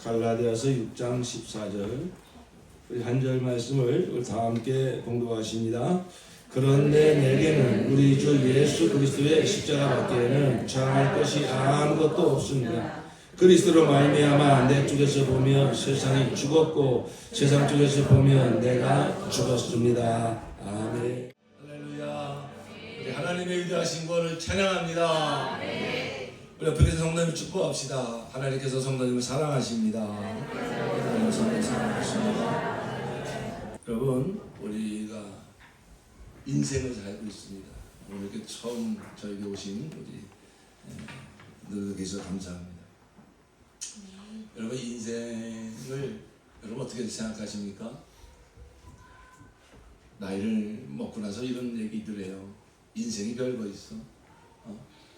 갈라디아서 6장 14절 우리 한 절 말씀을 다 함께 공독하십니다. 그런데 내게는 우리 주 예수 그리스도의 십자가 밖에는 자랑할 것이 아무것도 없습니다. 그리스도로 말미암아 내 쪽에서 보면 세상이 죽었고 세상 쪽에서 보면 내가 죽었습니다. 아멘. 할렐루야. 우리 하나님의 위대하신 것을 찬양합니다. 우리 옆에 계신 성도님 축복합시다. 하나님께서 성도님을 사랑하십니다. 하나님 성도님 사랑하십니다. 여러분, 우리가 인생을 살고 있습니다. 오늘 이렇게 처음 저에게 오신 우리 너희들께서 감사합니다. 여러분, 인생을 여러분 어떻게 생각하십니까? 나이를 먹고 나서 이런 얘기들 해요. 인생이 별거 있어.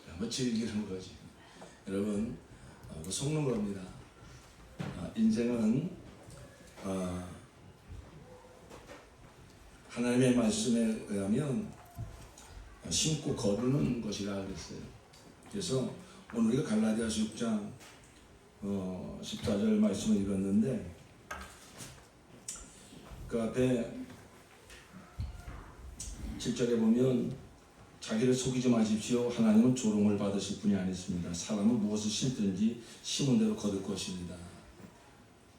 한번 즐기는 거지. 여러분, 속는 겁니다. 인생은 하나님의 말씀에 의하면 심고 거두는 것이라 그랬어요. 그래서 오늘 우리가 갈라디아서 6장 14절 말씀을 읽었는데 그 앞에 7절에 보면 자기를 속이지 마십시오. 하나님은 조롱을 받으실 분이 아니십니다. 사람은 무엇을 심든지 심은 대로 거둘 것입니다.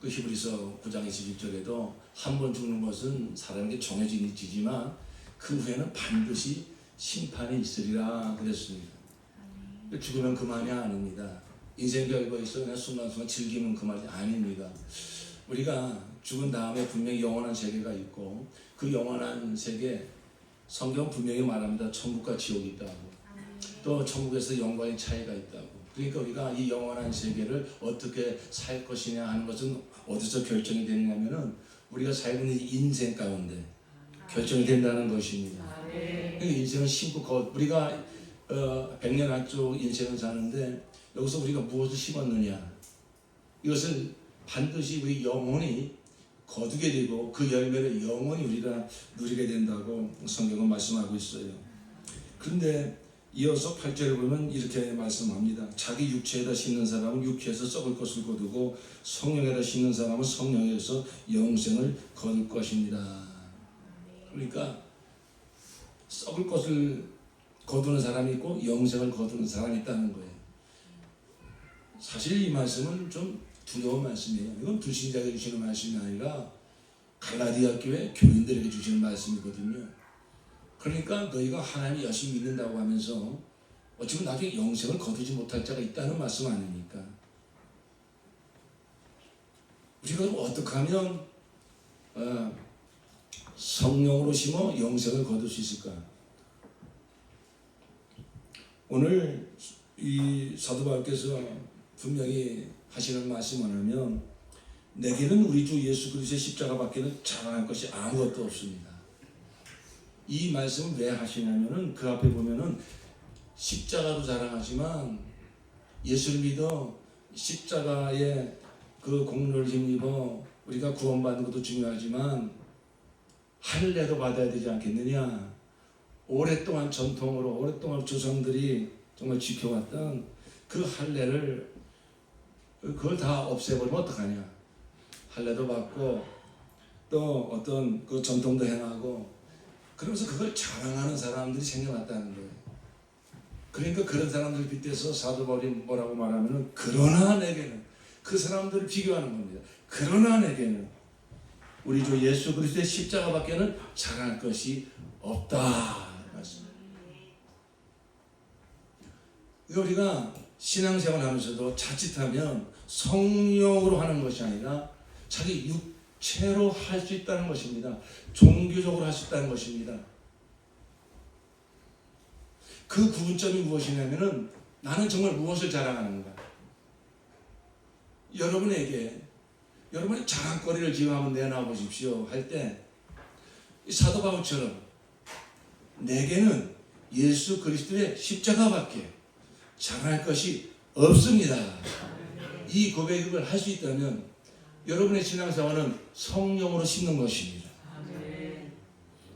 그 히브리서 9장 21절에도 한 번 죽는 것은 사람에게 정해지지만 그 후에는 반드시 심판이 있으리라 그랬습니다. 죽으면 그만이 아닙니다. 인생 별거 있어 그냥 순간순간 즐기면 그만이 아닙니다. 우리가 죽은 다음에 분명히 영원한 세계가 있고 그 영원한 세계 성경 분명히 말합니다. 천국과 지옥이 있다고. 또 천국에서 영광의 차이가 있다고. 그러니까 우리가 이 영원한 세계를 어떻게 살 것이냐 하는 것은 어디서 결정이 되느냐면은 우리가 살고 있는 인생 가운데 결정이 된다는 것입니다. 그러니까 인생은 심고 우리가 100년 안쪽 인생을 사는데 여기서 우리가 무엇을 심었느냐 이것을 반드시 우리 영혼이 거두게 되고 그 열매를 영원히 우리가 누리게 된다고 성경은 말씀하고 있어요. 그런데 이어서 8절에 보면 이렇게 말씀합니다. 자기 육체에다 심는 사람은 육체에서 썩을 것을 거두고 성령에다 심는 사람은 성령에서 영생을 거둘 것입니다. 그러니까 썩을 것을 거두는 사람이 있고 영생을 거두는 사람이 있다는 거예요. 사실 이 말씀은 좀 두려운 말씀이에요. 이건 불신자에게 주시는 말씀이 아니라 갈라디아 교회 교인들에게 주시는 말씀이거든요. 그러니까 너희가 하나님을 열심히 믿는다고 하면서 어쩌면 나중에 영생을 거두지 못할 자가 있다는 말씀 아닙니까? 우리가 어떻게 하면 성령으로 심어 영생을 거둘 수 있을까? 오늘 이 사도 바울께서 분명히 하시는 말씀을 하면 내게는 우리 주 예수 그리스도의 십자가 밖에는 자랑할 것이 아무것도 없습니다. 이 말씀을 왜 하시냐면은 그 앞에 보면은 십자가도 자랑하지만 예수를 믿어 십자가의 그 공로를 힘입어 우리가 구원받는 것도 중요하지만 할례도 받아야 되지 않겠느냐. 오랫동안 전통으로 오랫동안 조상들이 정말 지켜왔던 그 할례를 그걸 다 없애버리면 어떡하냐. 할례도 받고 또 어떤 그 전통도 행하고 그러면서 그걸 자랑하는 사람들이 생겨났다는 거예요. 그러니까 그런 사람들 빗대서 사도 바울이 뭐라고 말하면은 그러나 내게는 그 사람들을 비교하는 겁니다. 그러나 내게는 우리 주 예수 그리스도의 십자가밖에는 자랑할 것이 없다. 우리가 신앙생활 하면서도 자칫하면 성령으로 하는 것이 아니라 자기 육체로 할 수 있다는 것입니다. 종교적으로 할 수 있다는 것입니다. 그 구분점이 무엇이냐면은 나는 정말 무엇을 자랑하는가. 여러분에게 여러분의 자랑거리를 지금 한번 내놔 보십시오 할 때 사도 바울처럼 내게는 예수 그리스도의 십자가밖에 자랑할 것이 없습니다. 이 고백을 할 수 있다면 여러분의 신앙생활은 성령으로 심는 것입니다.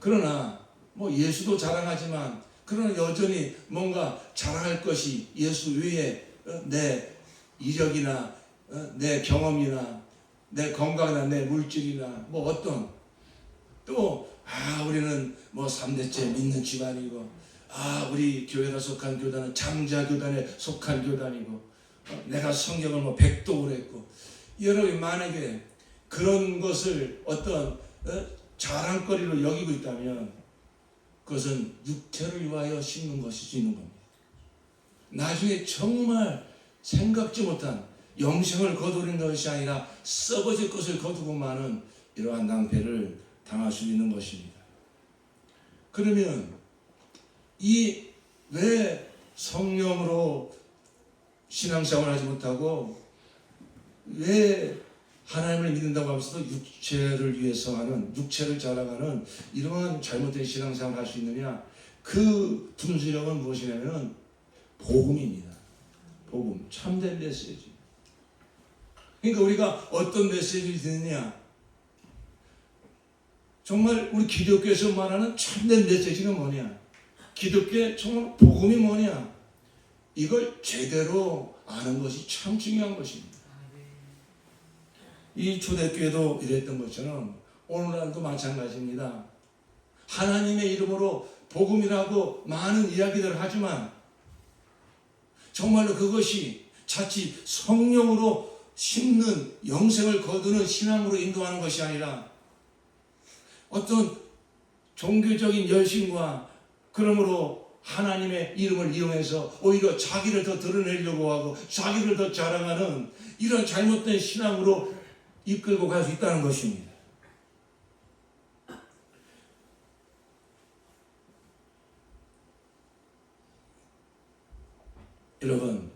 그러나 뭐 예수도 자랑하지만 그러나 여전히 뭔가 자랑할 것이 예수 외에 내 이력이나 내 경험이나 내 건강이나 내 물질이나 뭐 어떤 또 우리는 뭐 3대째 믿는 집안이고 우리 교회가 속한 교단은 장자교단에 속한 교단이고 내가 성경을 뭐 100독을 했고 여러분이 만약에 그런 것을 어떤 자랑거리로 여기고 있다면 그것은 육체를 위하여 심는 것일 수 있는 겁니다. 나중에 정말 생각지 못한 영생을 거두는 것이 아니라 썩어질 것을 거두고 마는 이러한 낭패를 당할 수 있는 것입니다. 그러면 왜 성령으로 신앙생활을 하지 못하고 왜 하나님을 믿는다고 하면서도 육체를 위해서 하는, 육체를 자랑하는 이러한 잘못된 신앙생활을 할 수 있느냐? 그 분수령은 무엇이냐면 복음입니다. 복음, 참된 메시지. 그러니까 우리가 어떤 메시지를 듣느냐? 정말 우리 기독교에서 말하는 참된 메시지는 뭐냐? 기독교의 정말 복음이 뭐냐? 이걸 제대로 아는 것이 참 중요한 것입니다. 이 초대교회도 이랬던 것처럼 오늘날도 마찬가지입니다. 하나님의 이름으로 복음이라고 많은 이야기들을 하지만 정말로 그것이 자칫 성령으로 심는 영생을 거두는 신앙으로 인도하는 것이 아니라 어떤 종교적인 열심과 그러므로 하나님의 이름을 이용해서 오히려 자기를 더 드러내려고 하고 자기를 더 자랑하는 이런 잘못된 신앙으로 이끌고 갈 수 있다는 것입니다. 여러분,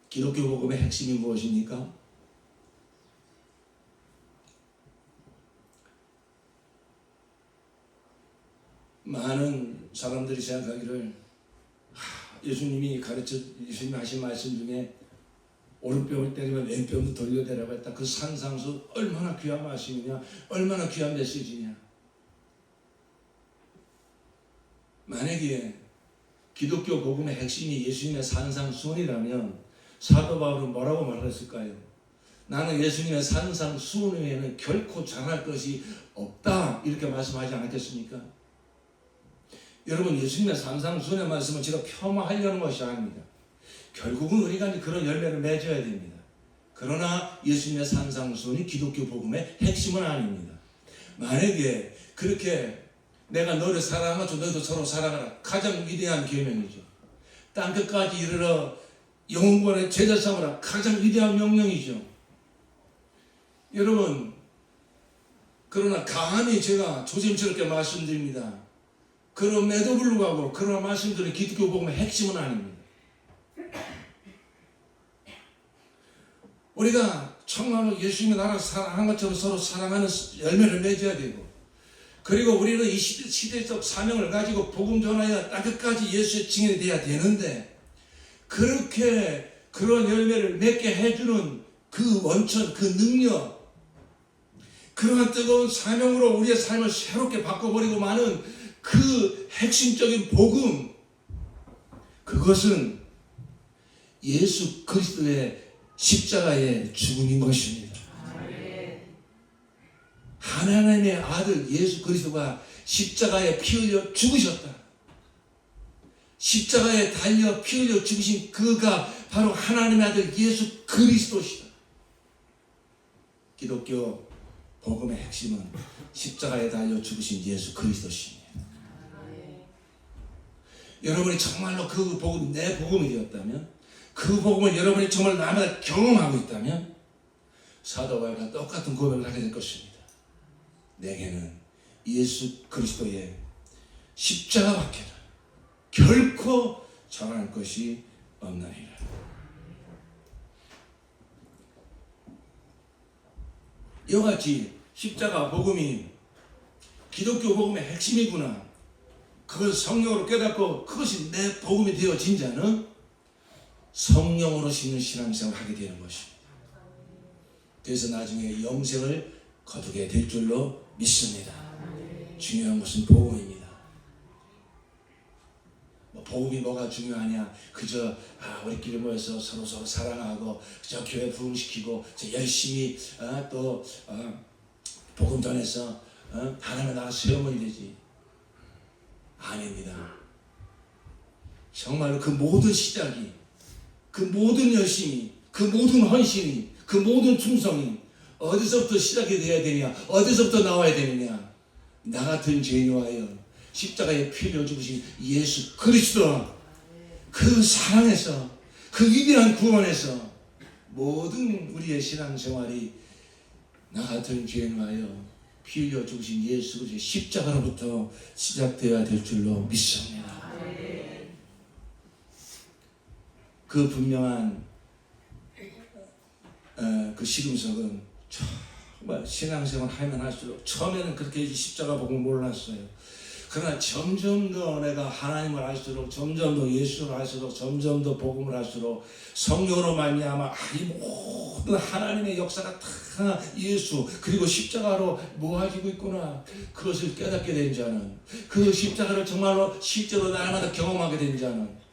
기독교 복음의 핵심이 무엇입니까? 많은 사람들이 생각하기를 예수님이 예수님이 하신 말씀 중에 오른뺨을 때리면 왼뺨도 돌려대라고 했다. 그 산상수 얼마나 귀한 말씀이냐, 얼마나 귀한 메시지냐. 만약에 기독교 복음의 핵심이 예수님의 산상수훈이라면 사도 바울은 뭐라고 말했을까요? 나는 예수님의 산상수훈 외에는 결코 잘할 것이 없다 이렇게 말씀하지 않았겠습니까? 여러분, 예수님의 산상수훈의 말씀은 제가 폄하하려는 것이 아닙니다. 결국은 우리가 그런 열매를 맺어야 됩니다. 그러나 예수님의 산상수훈이 기독교 복음의 핵심은 아닙니다. 만약에 그렇게 내가 너를 사랑하죠, 너도 서로 사랑하라, 가장 위대한 계명이죠. 땅끝까지 이르러 영혼권의 제자 삼으라, 가장 위대한 명령이죠. 여러분, 그러나 감히 제가 조심스럽게 말씀드립니다. 그럼에도 불구하고 그런 말씀들은 기독교 복음의 핵심은 아닙니다. 우리가 정말로 예수님의 나라를 사랑한 것처럼 서로 사랑하는 열매를 맺어야 되고, 그리고 우리는 이 시대적 사명을 가지고 복음 전하여 땅끝까지 예수의 증인이 되어야 되는데, 그렇게 그런 열매를 맺게 해주는 그 원천, 그 능력, 그러한 뜨거운 사명으로 우리의 삶을 새롭게 바꿔버리고 마는 그 핵심적인 복음, 그것은 예수 그리스도의 십자가의 죽음인 것입니다. 하나님의 아들 예수 그리스도가 십자가에 피 흘려 죽으셨다. 십자가에 달려 피 흘려 죽으신 그가 바로 하나님의 아들 예수 그리스도시다. 기독교 복음의 핵심은 십자가에 달려 죽으신 예수 그리스도십니다. 여러분이 정말로 그 복음이 내 복음이 되었다면, 그 복음을 여러분이 정말 날마다 경험하고 있다면 사도 바울과 똑같은 고백을 하게 될 것입니다. 내게는 예수 그리스도의 십자가밖에는 결코 전할 것이 없나이다. 이와 같이 십자가 복음이 기독교 복음의 핵심이구나, 그걸 성령으로 깨닫고 그것이 내 복음이 되어진 자는 성령으로 심는 신앙생활을 하게 되는 것입니다. 그래서 나중에 영생을 거두게 될 줄로 믿습니다. 중요한 것은 복음입니다. 복음이 뭐가 중요하냐? 그저 우리끼리 모여서 서로 사랑하고 저 교회 부흥시키고 저 열심히 또 복음 전해서 하나님의 나라 세우면 되지. 아닙니다. 정말로 그 모든 시작이, 그 모든 열심이, 그 모든 헌신이, 그 모든 충성이 어디서부터 시작이 돼야 되냐? 어디서부터 나와야 되느냐? 나 같은 죄인 위하여 십자가에 피 흘려 죽으신 예수 그리스도, 그 사랑에서, 그 위대한 구원에서 모든 우리의 신앙생활이 나 같은 죄인 위하여 피 흘려 죽으신 예수 그리스도의 십자가로부터 시작되어야 될 줄로 믿습니다. 그 분명한 그 시금석은 정말 신앙생활 하면 할수록 처음에는 그렇게 십자가 복음을 몰랐어요. 그러나 점점 더 내가 하나님을 알수록, 점점 더 예수를 알수록, 점점 더 복음을 알수록 성령으로 말미암아 이 모든 하나님의 역사가 다 예수 그리고 십자가로 모아지고 있구나, 그것을 깨닫게 된 자는, 그 십자가를 정말로 실제로 날마다 경험하게 된 자는,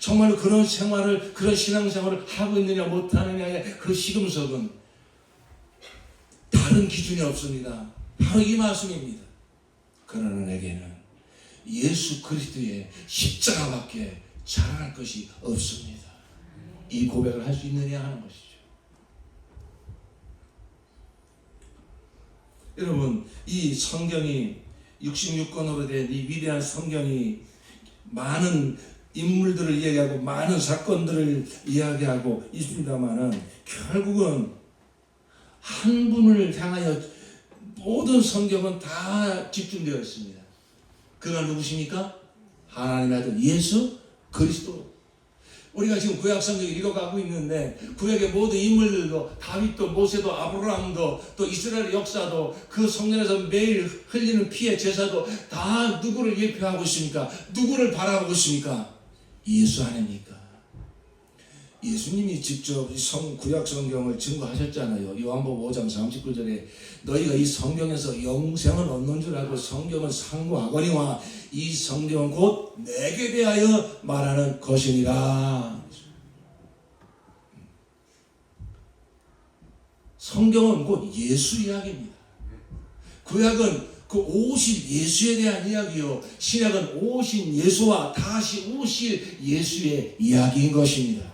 정말로 그런 생활을, 그런 신앙생활을 하고 있느냐 못하느냐의 그 시금석은 다른 기준이 없습니다. 바로 이 말씀입니다. 그러나 내게는 예수 그리스도의 십자가밖에 자랑할 것이 없습니다. 이 고백을 할 수 있느냐 하는 것이죠. 여러분, 이 성경이 66권으로 된 이 위대한 성경이 많은 인물들을 이야기하고 많은 사건들을 이야기하고 있습니다만은 결국은 한 분을 향하여 모든 성경은 다 집중되어 있습니다. 그가 누구십니까? 하나님의 아들 예수 그리스도. 우리가 지금 구약 성경을 읽어가고 있는데 구약의 모든 인물들도, 다윗도, 모세도, 아브라함도, 또 이스라엘의 역사도, 그 성전에서 매일 흘리는 피의 제사도 다 누구를 예표하고 있습니까? 누구를 바라보고 있습니까? 예수 아닙니까? 예수님이 직접 구약 성경을 증거하셨잖아요. 요한복음 5장 39절에 너희가 이 성경에서 영생을 얻는 줄 알고 성경을 상고하거니와 이 성경은 곧 내게 대하여 말하는 것이니라. 성경은 곧 예수 이야기입니다. 구약은 그 오실 예수에 대한 이야기요, 신약은 오신 예수와 다시 오실 예수의 이야기인 것입니다.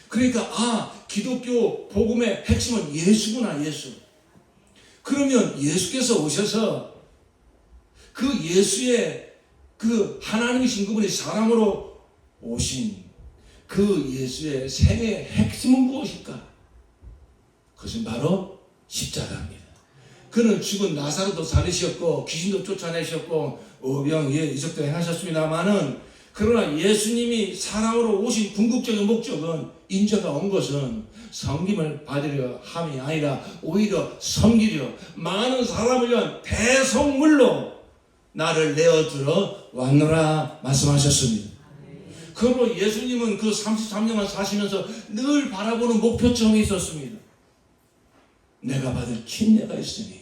그러니까 기독교 복음의 핵심은 예수구나, 예수. 그러면 예수께서 오셔서 그 예수의 그 하나님이신 그분이 사람으로 오신 그 예수의 생애의 핵심은 무엇일까? 그것은 바로 십자가입니다. 그는 죽은 나사로도 살리셨고 귀신도 쫓아내셨고 오병이에 이적도 행하셨습니다마는, 그러나 예수님이 사람으로 오신 궁극적인 목적은, 인자가 온 것은 섬김을 받으려 함이 아니라 오히려 섬기려 많은 사람을 위한 대성물로 나를 내어들어 왔노라 말씀하셨습니다. 그러므로 예수님은 그 33년만 사시면서 늘 바라보는 목표점이 있었습니다. 내가 받을 침례가 있으니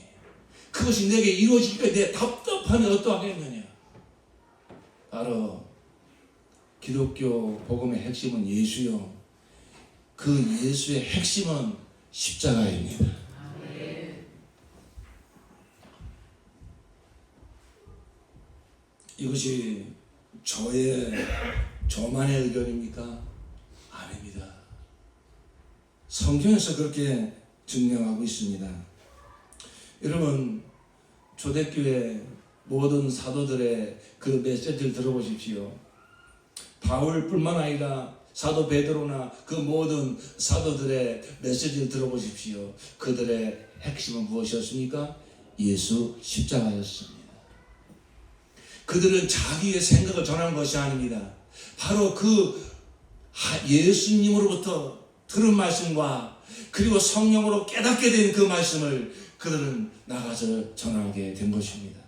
그것이 내게 이루어질 때 내 답답함이 어떠하겠느냐. 바로 기독교 복음의 핵심은 예수요, 그 예수의 핵심은 십자가입니다. 이것이 저만의 의견입니까? 아닙니다. 성경에서 그렇게 증명하고 있습니다. 여러분, 초대교회 모든 사도들의 그 메시지를 들어보십시오. 바울뿐만 아니라 사도 베드로나 그 모든 사도들의 메시지를 들어보십시오. 그들의 핵심은 무엇이었습니까? 예수 십자가였습니다. 그들은 자기의 생각을 전하는 것이 아닙니다. 바로 그 예수님으로부터 들은 말씀과 그리고 성령으로 깨닫게 된 그 말씀을 그들은 나가서 전하게 된 것입니다.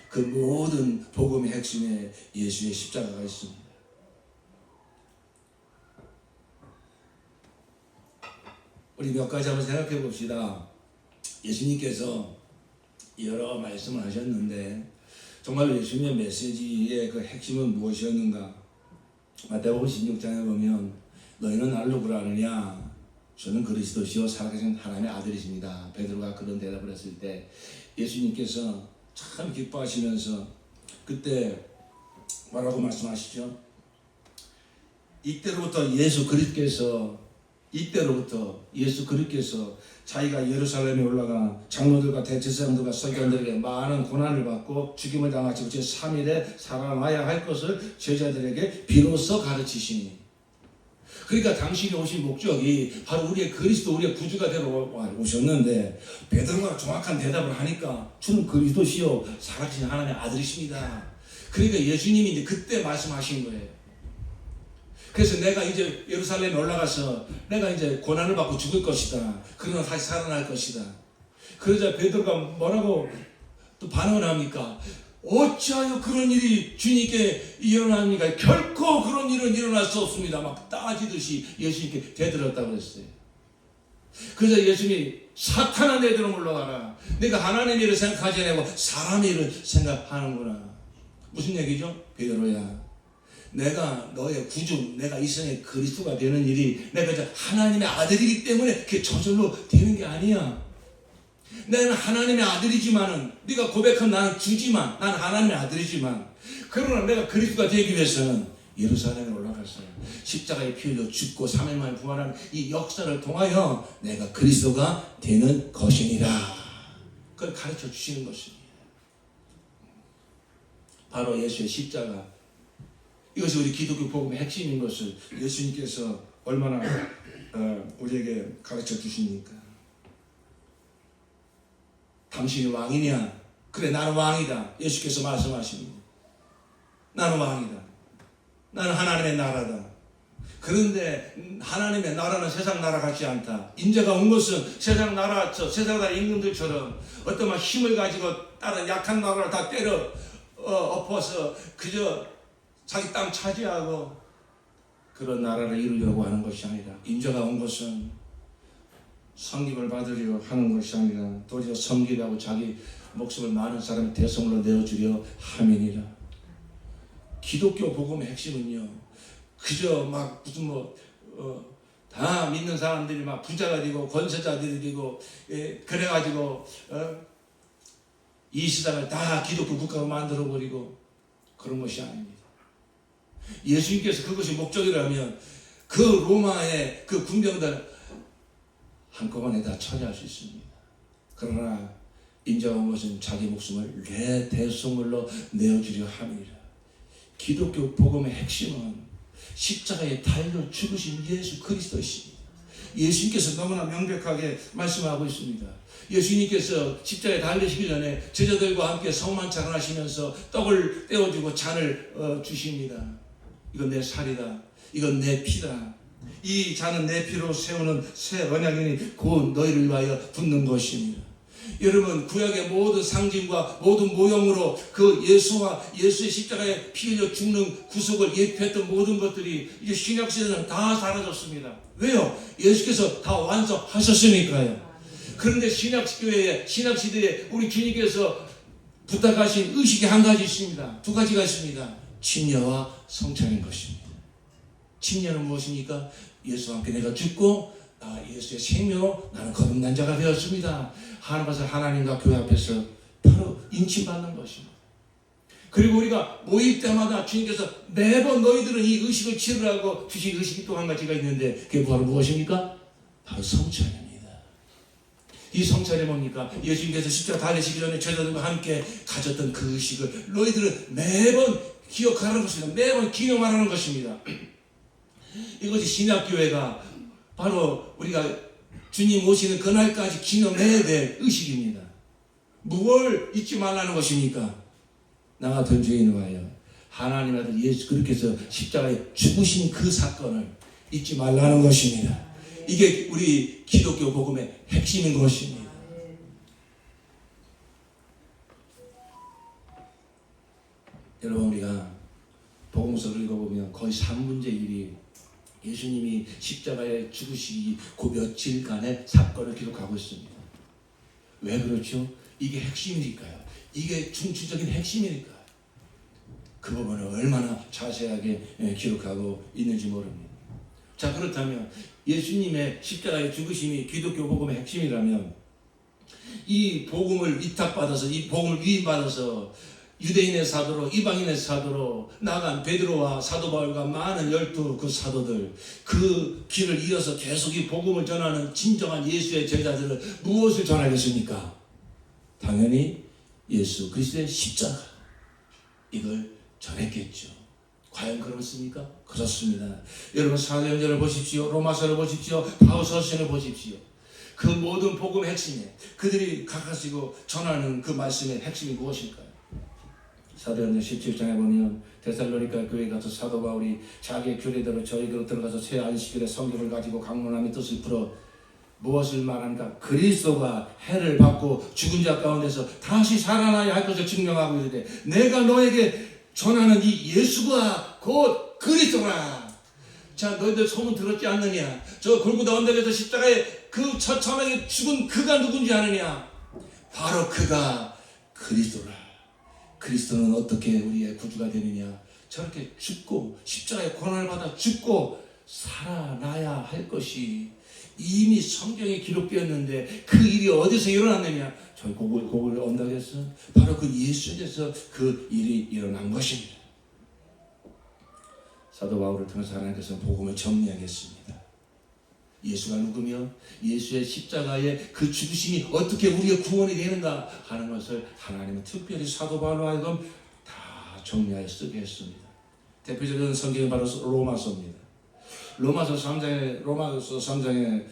그 모든 복음의 핵심에 예수의 십자가가 있습니다. 우리 몇 가지 한번 생각해 봅시다. 예수님께서 여러 말씀을 하셨는데 정말 예수님의 메시지의 그 핵심은 무엇이었는가? 마태복음 16장에 보면 너희는 나를 누구라 하느냐? 저는 그리스도시요 살아계신 하나님의 아들이십니다. 베드로가 그런 대답을 했을 때 예수님께서 참 기뻐하시면서 그때 뭐라고 말씀하시죠? 이때로부터 예수 그리스도께서 자기가 예루살렘에 올라가 장로들과 대제사장들과 서기관들에게 많은 고난을 받고 죽임을 당하시고 제3일에 살아나야 할 것을 제자들에게 비로소 가르치시니, 그러니까 당신이 오신 목적이 바로 우리의 그리스도, 우리의 구주가 되러 오셨는데 베드로가 정확한 대답을 하니까 주는 그리스도시요 살아계신 하나님의 아들이십니다. 그러니까 예수님이 이제 그때 말씀하신 거예요. 그래서 내가 이제 예루살렘에 올라가서 내가 이제 고난을 받고 죽을 것이다. 그러나 다시 살아날 것이다. 그러자 베드로가 뭐라고 또 반응을 합니까? 어찌하여 그런 일이 주님께 일어납니까? 결코 그런 일은 일어날 수 없습니다. 막 따지듯이 예수님께 대들었다고 했어요. 그래서 예수님이 사탄아 내들어 물러가라. 내가 하나님의 일을 생각하지 않고 사람의 일을 생각하는구나. 무슨 얘기죠? 베드로야, 내가 너의 구주, 내가 이 세상의 그리스도가 되는 일이 내가 이제 하나님의 아들이기 때문에 그게 저절로 되는 게 아니야. 나는 하나님의 아들이지만은, 네가 고백한 나는 주지만, 나는 하나님의 아들이지만, 그러나 내가 그리스도가 되기 위해서는 예루살렘에 올라가서 십자가에 피 흘려 죽고 3일 만에 부활하는 이 역사를 통하여 내가 그리스도가 되는 것이니라. 그걸 가르쳐 주시는 것입니다. 바로 예수의 십자가, 이것이 우리 기독교 복음의 핵심인 것을 예수님께서 얼마나 우리에게 가르쳐 주십니까? 당신이 왕이냐? 그래, 나는 왕이다. 예수께서 말씀하십니다. 나는 왕이다. 나는 하나님의 나라다. 그런데 하나님의 나라는 세상 나라 같지 않다. 인자가 온 것은 세상 나라, 세상 나라 임금들처럼 어떤 막 힘을 가지고 다른 약한 나라를 다 때려 엎어서 그저 자기 땅 차지하고 그런 나라를 이루려고 하는 것이 아니라, 인자가 온 것은 섬김을 받으려 하는 것이 아니라 도리어 섬기라고 자기 목숨을 많은 사람의 대성으로 내어주려 함이니라. 기독교 복음의 핵심은요, 그저 막 무슨 다 믿는 사람들이 막 부자가 되고 권세자들이 되고 그래가지고 이 세상을 다 기독교 국가로 만들어버리고 그런 것이 아닙니다. 예수님께서 그것이 목적이라면 그 로마의 그 군병들 한꺼번에 다 처리할 수 있습니다. 그러나 인자가 온 것은 자기 목숨을 내 대속물로 내어주려 함이라. 기독교 복음의 핵심은 십자가에 달려 죽으신 예수 그리스도이십니다. 예수님께서 너무나 명백하게 말씀하고 있습니다. 예수님께서 십자가에 달리시기 전에 제자들과 함께 성만찬을 하시면서 떡을 떼어주고 잔을 주십니다. 이건 내 살이다. 이건 내 피다. 이 잔은 내 피로 세우는 새 언약이니 곧 너희를 위하여 붓는 것입니다. 여러분, 구약의 모든 상징과 모든 모형으로 그 예수와 예수의 십자가에 피 흘려 죽는 구속을 예표했던 모든 것들이 이제 신약시대는 다 사라졌습니다. 왜요? 예수께서 다 완성하셨으니까요. 그런데 신약시대에 우리 주님께서 부탁하신 의식이 한 가지 있습니다. 두 가지가 있습니다. 침례와 성찬인 것입니다. 침례는 무엇입니까? 예수와 함께 내가 죽고 예수의 생명으로 나는 거듭난 자가 되었습니다. 하나님과 교회 앞에서 바로 인침받는 것입니다. 그리고 우리가 모일 때마다 주님께서 매번 너희들은 이 의식을 치르라고 주신 의식이 또 한 가지가 있는데 그게 바로 무엇입니까? 바로 성찬입니다. 이 성찬이 뭡니까? 예수님께서 십자가 달리시기 전에 제자들과 함께 가졌던 그 의식을 너희들은 매번 기억하라는 것입니다. 매번 기념하라는 것입니다. 이것이 신약교회가 바로 우리가 주님 오시는 그날까지 기념해야 될 의식입니다. 무엇을 잊지 말라는 것입니까? 나 같은 죄인을 위하여 하나님의 아들 예수 그리스도께서 십자가에 죽으신 그 사건을 잊지 말라는 것입니다. 이게 우리 기독교 복음의 핵심인 것입니다. 여러분, 우리가 복음서를 읽어보면 거의 3분의 1이 예수님이 십자가에 죽으시기 그 며칠간의 사건을 기록하고 있습니다. 왜 그렇죠? 이게 핵심이니까요. 이게 중추적인 핵심이니까 그 부분을 얼마나 자세하게 기록하고 있는지 모릅니다. 자, 그렇다면 예수님의 십자가의 죽으심이 기독교 복음의 핵심이라면 이 복음을 위탁받아서 이 복음을 위임받아서 유대인의 사도로 이방인의 사도로 나간 베드로와 사도 바울과 많은 12 그 사도들 그 길을 이어서 계속 이 복음을 전하는 진정한 예수의 제자들을 무엇을 전하겠습니까? 당연히 예수 그리스도의 십자가 이걸 전했겠죠. 과연 그렇습니까? 그렇습니다. 여러분 사도행전을 보십시오. 로마서를 보십시오. 바울서신을 보십시오. 그 모든 복음의 핵심에 그들이 각하시고 전하는 그 말씀의 핵심이 무엇일까요? 사도행전 17장에 보면 데살로니가 교회에 가서 사도 바울이 자기의 교리대로 저희로 들어가서 새 안식일에 성경을 가지고 강론함의 뜻을 풀어 무엇을 말한가? 그리스도가 해를 받고 죽은 자 가운데서 다시 살아나야 할 것을 증명하고 이르되 내가 너에게 전하는 이 예수가 곧 그리스도라. 자, 너희들 소문 들었지 않느냐? 저 골고다 언덕에서 십자가에 그 처참하게 죽은 그가 누군지 아느냐? 바로 그가 그리스도라. 그리스도는 어떻게 우리의 구주가 되느냐? 저렇게 죽고 십자가의 고난을 받아 죽고 살아나야 할 것이 이미 성경에 기록되었는데 그 일이 어디서 일어났느냐? 저 고글 언덕에서 바로 그 예수에서 그 일이 일어난 것입니다. 사도 바울을 통해서 하나님께서는 복음을 정리하겠습니다. 예수가 누구며 예수의 십자가의 그 죽으심이 어떻게 우리의 구원이 되는가 하는 것을 하나님은 특별히 사도 바울로 하여금 다 정리하여 쓰게 했습니다. 대표적인 성경이 바로 로마서입니다. 로마서 3장에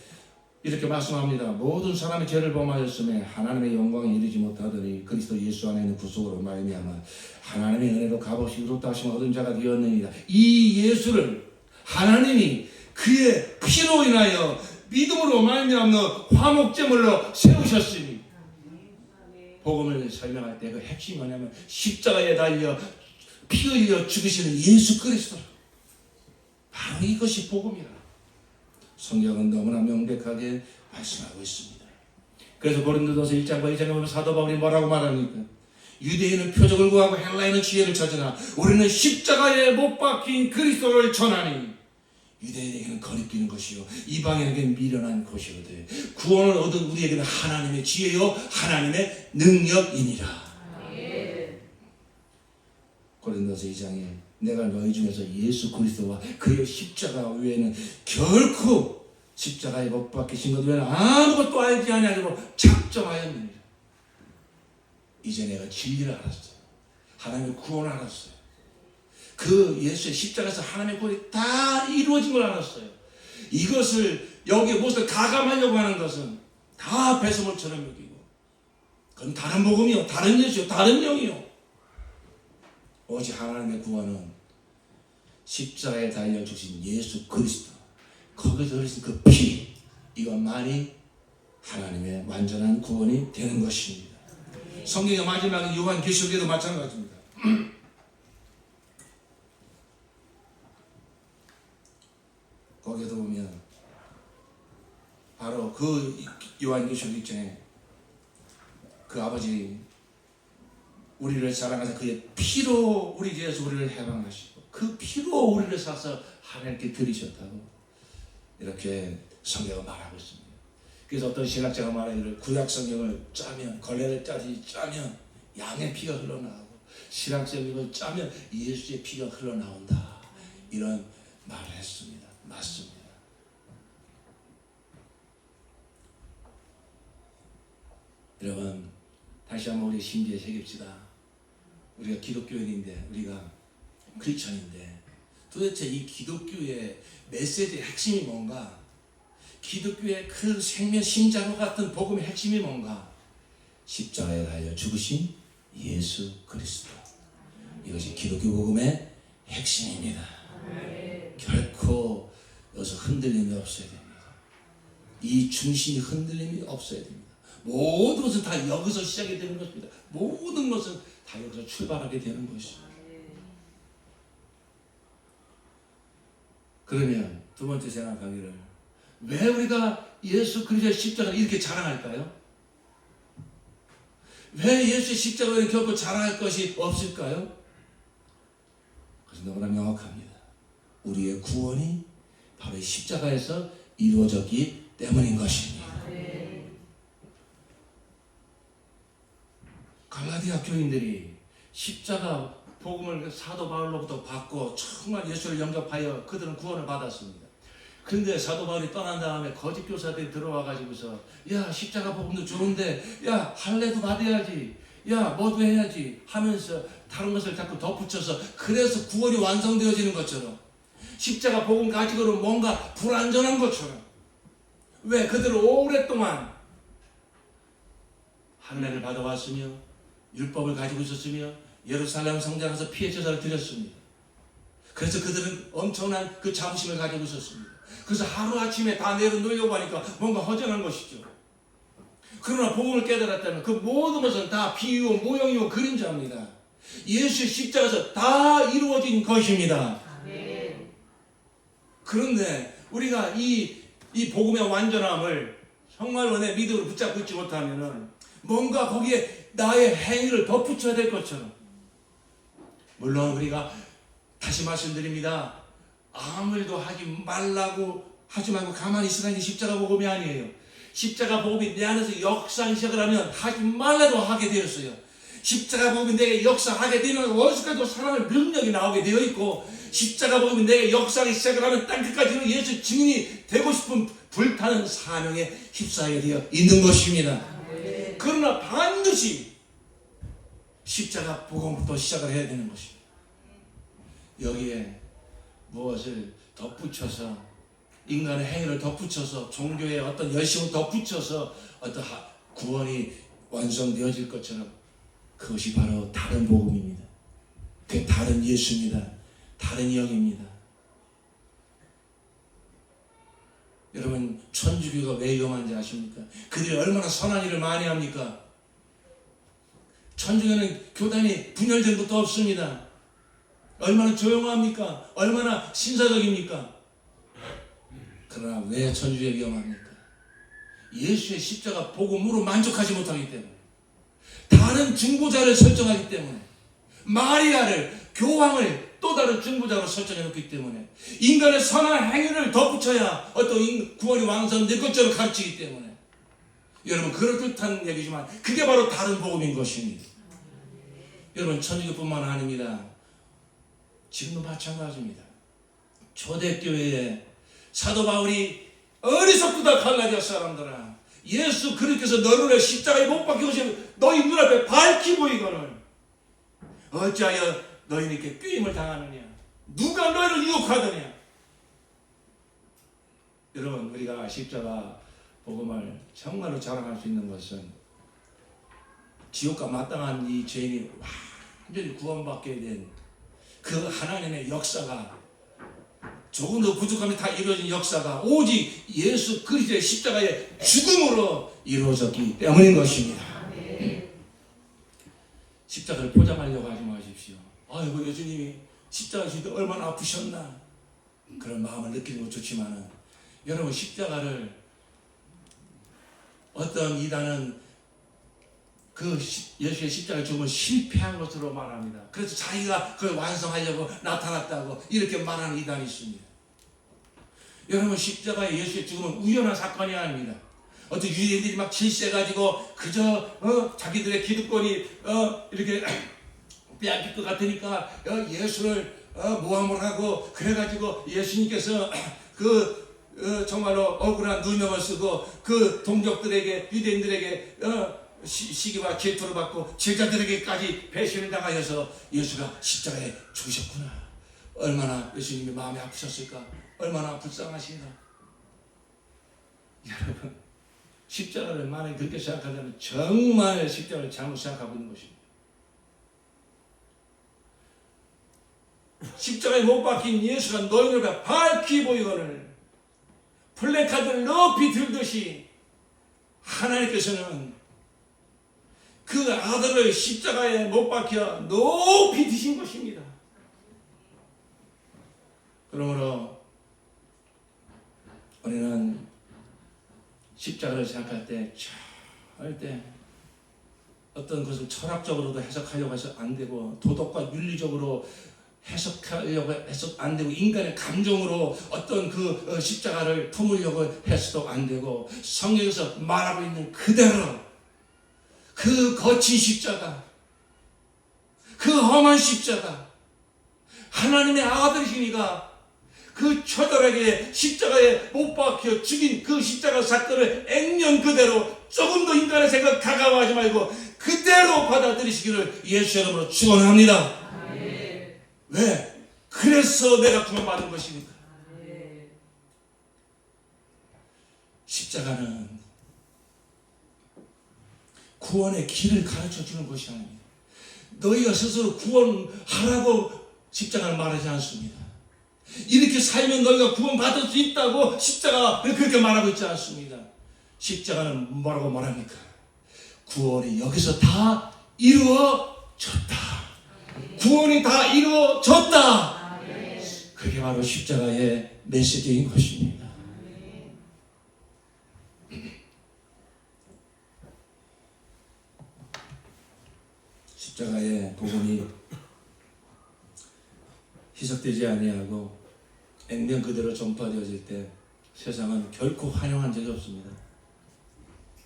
이렇게 말씀합니다. 모든 사람이 죄를 범하였음에 하나님의 영광에 이르지 못하더니 그리스도 예수 안에 있는 구속으로 말미암아 하나님의 은혜로 값없이 의롭다 하심을 얻은 자가 되었느니라. 이 예수를 하나님이 그의 피로 인하여 믿음으로 말미암는 화목제물로 세우셨으니 복음을 설명할 때 그 핵심이 뭐냐면 십자가에 달려 피 흘려 죽으시는 예수 그리스도, 바로 이것이 복음이라. 성경은 너무나 명백하게 말씀하고 있습니다. 그래서 고린도전서 1장과 2장에 보면 사도 바울이 뭐라고 말합니까? 유대인은 표적을 구하고 헬라인은 지혜를 찾으나 우리는 십자가에 못 박힌 그리스도를 전하니 유대인에게는 거리끼는 것이요 이방인에게는 미련한 것이로되 구원을 얻은 우리에게는 하나님의 지혜요 하나님의 능력이니라. 고린도서 2장에 내가 너희 중에서 예수 그리스도와 그의 십자가 외에는 결코 십자가에 못 박히신 것 외에는 아무것도 알지 아니하기로 작정하였느니라. 이제 내가 진리를 알았어요. 하나님의 구원을 알았어요. 그 예수의 십자가에서 하나님의 구원이 다 이루어진 걸 알았어요. 이것을 여기에 무엇을 가감하려고 하는 것은 다 배설물처럼 여기고 그건 다른 복음이요 다른 예수요 다른 영이요. 오직 하나님의 구원은 십자가에 달려 주신 예수 그리스도, 거기서 흘리신 그 피, 이것만이 하나님의 완전한 구원이 되는 것입니다. 성경의 마지막 요한계시록에도 마찬가지입니다. 거기에도 보면 바로 그 요한계시록 1장에 그 아버지 우리를 사랑하사 그의 피로 우리 죄에서 우리를 해방하시고 그 피로 우리를 사서 하나님께 드리셨다고 이렇게 성경은 말하고 있습니다. 그래서 어떤 신학자가 말하기를 구약 성경을 짜면 걸레를 짜면 양의 피가 흘러나오고 신학적인 짜면 예수의 피가 흘러나온다, 이런 말을 했습니다. 맞습니다. 여러분 다시 한번 우리 심지에 새깁시다. 우리가 기독교인인데, 우리가 크리스천인데 도대체 이 기독교의 메시지의 핵심이 뭔가? 기독교의 그 생명 심장과 같은 복음의 핵심이 뭔가? 십자가에 달려 죽으신 예수 그리스도, 이것이 기독교 복음의 핵심입니다. 결코 여기서 흔들림이 없어야 됩니다. 이 중심이 흔들림이 없어야 됩니다. 모든 것은 다 여기서 시작이 되는 것입니다. 모든 것은 다 여기서 출발하게 되는 것입니다. 그러면 두 번째 생각하기를, 왜 우리가 예수 그리스도의 십자가를 이렇게 자랑할까요? 왜 예수의 십자가를 겪고 자랑할 것이 없을까요? 그래서 너무나 명확합니다. 우리의 구원이 바로 십자가에서 이루어졌기 때문인 것입니다. 갈라디아 교인들이 십자가 복음을 사도 바울로부터 받고 정말 예수를 영접하여 그들은 구원을 받았습니다. 그런데 사도 바울이 떠난 다음에 거짓 교사들이 들어와 가지고서 야 십자가 복음도 좋은데 야 할례도 받아야지 야 뭐도 해야지 하면서 다른 것을 자꾸 덧붙여서 그래서 구원이 완성되어지는 것처럼 십자가 복음 가지고는 뭔가 불완전한 것처럼 왜 그들은 오랫동안 할례를 받아왔으며 율법을 가지고 있었으며 예루살렘 성전에서 피해 제사를 드렸습니다. 그래서 그들은 엄청난 그 자부심을 가지고 있었습니다. 그래서 하루아침에 다 내려놓으려고 하니까 뭔가 허전한 것이죠. 그러나 복음을 깨달았다면 그 모든 것은 다 비유요 모형이요 그림자입니다. 예수의 십자가에서 다 이루어진 것입니다. 그런데 우리가 이 복음의 완전함을 정말로 내 믿음으로 붙잡고 있지 못하면은 뭔가 거기에 나의 행위를 덧붙여야 될 것처럼, 물론 우리가 다시 말씀드립니다. 아무 일도 하지 말고 가만히 있으라는 게 십자가 복음이 아니에요. 십자가 복음이 내 안에서 역사하기 시작을 하면 하지 말라도 하게 되었어요. 십자가 복음이 내게 역사하게 되면 원수까지도 사랑할 능력이 나오게 되어 있고, 십자가 복음이 내게 역사하기 시작을 하면 땅끝까지는 예수 증인이 되고 싶은 불타는 사명에 휩싸이게 되어 있는 것입니다. 그러나 반드시 십자가 복음부터 시작을 해야 되는 것입니다. 여기에 무엇을 덧붙여서 인간의 행위를 덧붙여서 종교의 어떤 열심을 덧붙여서 어떤 구원이 완성되어질 것처럼 그것이 바로 다른 복음입니다. 그게 다른 예수입니다. 다른 영입니다. 여러분 천주교가 왜 위험한지 아십니까? 그들이 얼마나 선한 일을 많이 합니까? 천주교는 교단이 분열된 것도 없습니다. 얼마나 조용합니까? 얼마나 신사적입니까? 그러나 왜 천주교가 위험합니까? 예수의 십자가 복음으로 만족하지 못하기 때문에, 다른 중보자를 설정하기 때문에, 마리아를, 교황을 또 다른 중보자로 설정해 놓기 때문에, 인간의 선한 행위를 덧붙여야 어떤 구원이 완성될 것처럼 가르치기 때문에, 여러분 그럴듯한 얘기지만 그게 바로 다른 복음인 것입니다. 여러분 천주교뿐만 아닙니다. 지금도 마찬가지입니다. 초대교회에 사도 바울이 어리석다 갈라디아 사람들아, 예수 그리스도께서 너를 십자가에 못 박히시면 너희 눈앞에 밝히 보이거늘 어찌하여 너희는 이렇게 꾀임을 당하느냐? 누가 너희를 유혹하느냐? 여러분 우리가 십자가 복음을 정말로 자랑할 수 있는 것은 지옥과 마땅한 이 죄인이 완전히 구원받게 된 그 하나님의 역사가, 조금도 부족함이 다 이루어진 역사가 오직 예수 그리스도의 십자가의 죽음으로 이루어졌기 때문인 것입니다. 십자가를 포장하려고 하지 마십시오. 아이고 예수님이 십자가 지도 얼마나 아프셨나, 그런 마음을 느끼는 것 좋지만은, 여러분 십자가를 어떤 이단은 그 예수의 십자가 죽음을 실패한 것으로 말합니다. 그래서 자기가 그걸 완성하려고 나타났다고 이렇게 말하는 이단이 있습니다. 여러분 십자가의 예수의 죽음은 우연한 사건이 아닙니다. 어떤 유대인들이 막 질세가지고 그저 자기들의 기득권이 이렇게 빼앗길 것 같으니까 예수를 모함을 하고, 그래가지고 예수님께서 정말로 억울한 누명을 쓰고 그 동족들에게, 유대인들에게 시기와 질투를 받고 제자들에게까지 배신을 당하여서 예수가 십자가에 죽으셨구나. 얼마나 예수님이 마음이 아프셨을까? 얼마나 불쌍하신가? 여러분 십자가를 만약에 그렇게 생각하면 정말 십자가를 잘못 생각하고 있는 것입니다. 십자가에 못 박힌 예수가 너희 눈에 밝히 보이거늘 플래카드를 높이 들듯이 하나님께서는 그 아들을 십자가에 못 박혀 높이 드신 것입니다. 그러므로 우리는 십자가를 생각할 때 절대 어떤 것을 철학적으로도 해석하려고 해서 안 되고, 도덕과 윤리적으로 해석하려고 해서 안 되고, 인간의 감정으로 어떤 그 십자가를 품으려고 해서도 안 되고, 성경에서 말하고 있는 그대로 그 거친 십자가, 그 험한 십자가, 하나님의 아들이시니까 그 처절하게 십자가에 못 박혀 죽인 그 십자가 사건을 액면 그대로 조금도 인간의 생각 가감하지 말고 그대로 받아들이시기를 예수 이름으로 축원합니다. 왜? 그래서 내가 구원받은 것이니까. 십자가는 구원의 길을 가르쳐 주는 것이 아닙니다. 너희가 스스로 구원하라고 십자가는 말하지 않습니다. 이렇게 살면 너희가 구원받을 수 있다고 십자가는 그렇게 말하고 있지 않습니다. 십자가는 뭐라고 말합니까? 구원이 여기서 다 이루어졌다. 구원이 다 이루어졌다. 그게 바로 십자가의 메시지인 것입니다. 십자가의 복음이 희석되지 아니하고 액면 그대로 전파되어질 때 세상은 결코 환영한 적이 없습니다.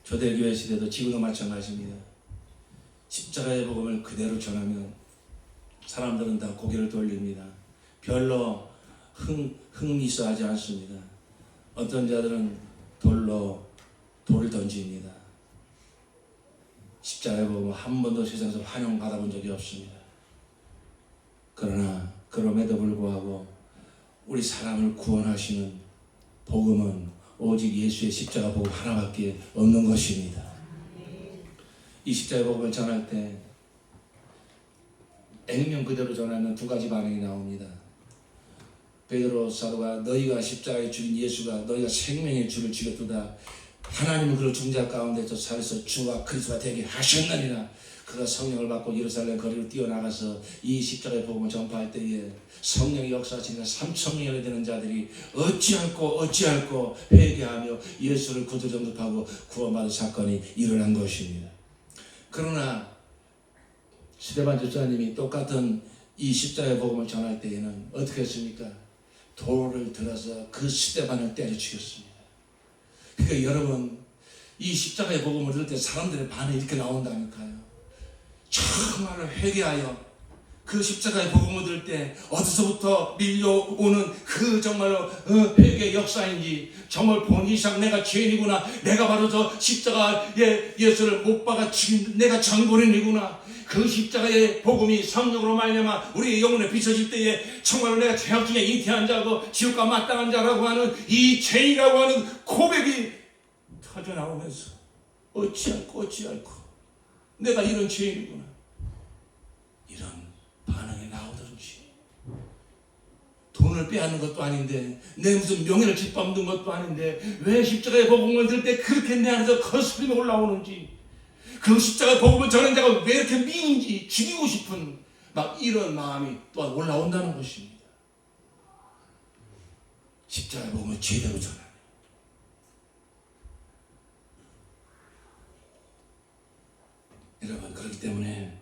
초대교회 시대도 지금도 마찬가지입니다. 십자가의 복음을 그대로 전하면 사람들은 다 고개를 돌립니다. 별로 흥미있어하지 않습니다. 어떤 자들은 돌로 돌을 던집니다. 십자가의 복음은 한 번도 세상에서 환영받아본 적이 없습니다. 그러나 그럼에도 불구하고 우리 사람을 구원하시는 복음은 오직 예수의 십자가 복음 하나밖에 없는 것입니다. 이 십자가 복음을 전할 때 액면 그대로 전하면 두 가지 반응이 나옵니다. 베드로 사도가 너희가 십자가에 죽인 예수가 너희가 생명의 주를 죽였도다. 하나님은 그를 중자 가운데서 살아서 주와 그리스도가 되게 하셨느니라. 그가 성령을 받고 예루살렘 거리로 뛰어나가서 이 십자가의 복음을 전파할 때에 성령의 역사하시니까 3,000명이 되는 자들이 어찌할꼬 회개하며 예수를 구주 영접하고 구원받은 사건이 일어난 것입니다. 그러나 스데반 집사님이 똑같은 이 십자가의 복음을 전할 때에는 어떻게 했습니까? 돌을 들어서 그 스데반을 때려 죽였습니다. 그러니까 여러분, 이 십자가의 복음을 들을 때 사람들의 반응이 이렇게 나온다니까요. 정말로 회개하여 그 십자가의 복음을 들을 때 어디서부터 밀려오는 그 정말로 회개의 역사인지, 정말 본 이상 내가 죄인이구나, 내가 바로 저 십자가의 예수를 못 박아 죽인 내가 장본인이구나, 그 십자가의 복음이 성령으로 말미암아 우리의 영혼에 비춰질 때에 정말로 내가 죄악 중에 잉태한 자고 지옥과 마땅한 자라고 하는 이 죄인이라고 하는 고백이 터져나오면서 어찌할꼬 내가 이런 죄인이구나, 이런 반응이 나오든지, 돈을 빼앗는 것도 아닌데, 내 무슨 명예를 짓밟는 것도 아닌데 왜 십자가의 복음을 들을 때 그렇게 내 안에서 거스름이 올라오는지, 그 십자가의 복음을 전하는 자가 왜 이렇게 미운지 죽이고 싶은 막 이런 마음이 또한 올라온다는 것입니다. 십자가의 복음을 제대로 전하는, 여러분, 그렇기 때문에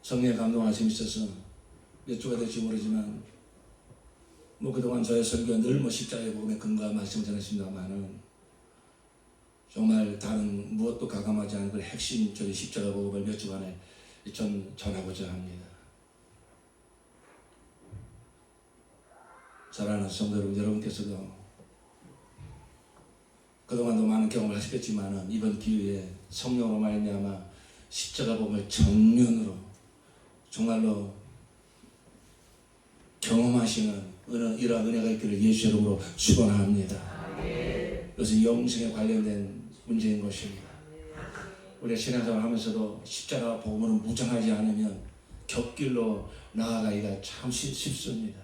성령의 감동하심이 있어서 몇 주가 될지 모르지만 그동안 저의 설교가 늘 십자가의 복음에 근거한 말씀을 전했습니다만은 정말 다른 무엇도 가감하지 않은 그 핵심적인 십자가 복음을 몇 주간에 전하고자 합니다. 사랑하는 성도 여러분께서도 그동안도 많은 경험을 하셨겠지만 이번 기회에 성령으로 말미암아 십자가 복음을 정면으로 정말로 경험하시는 이러한 은혜가 있기를 예수 이름으로 축원합니다. 이것은 영생에 관련된 문제인 것입니다. 우리가 신앙생활을 하면서도 십자가 복음으로 무장하지 않으면 곁길로 나아가기가 참 쉽습니다.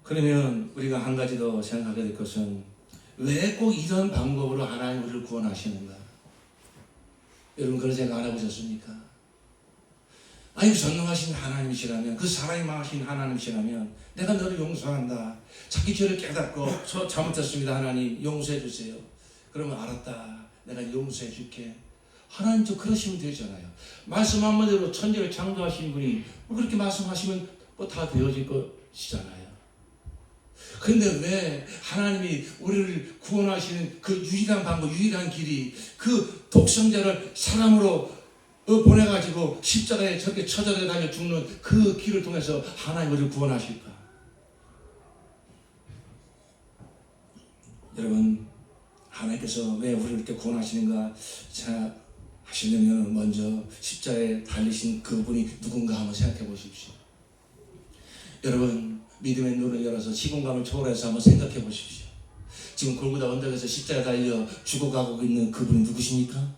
그러면 우리가 한 가지 더 생각하게 될 것은 왜 꼭 이런 방법으로 하나님 우리를 구원하시는가? 여러분 그런 생각 안 해보셨습니까? 아니 전능하신 하나님이시라면, 그 사랑이 많으신 하나님이시라면 내가 너를 용서한다. 자기 죄를 깨닫고 저 잘못했습니다 하나님 용서해 주세요. 그러면 알았다, 내가 용서해 줄게. 하나님 저 그러시면 되잖아요. 말씀 한마디로 천지를 창조하신 분이 그렇게 말씀하시면 다 되어질 것이잖아요. 그런데 왜 하나님이 우리를 구원하시는 그 유일한 방법, 유일한 길이 그 독생자를 사람으로 보내가지고 십자가에 저렇게 처절해 달려 죽는 그 길을 통해서 하나님 우리를 구원하실까? 여러분, 하나님께서 왜 우리를 이렇게 구원하시는가 하시려면 먼저 십자가에 달리신 그분이 누군가 한번 생각해 보십시오. 여러분, 믿음의 눈을 열어서 시공간을 초월해서 한번 생각해 보십시오. 지금 골고다 언덕에서 십자가에 달려 죽어가고 있는 그분이 누구십니까?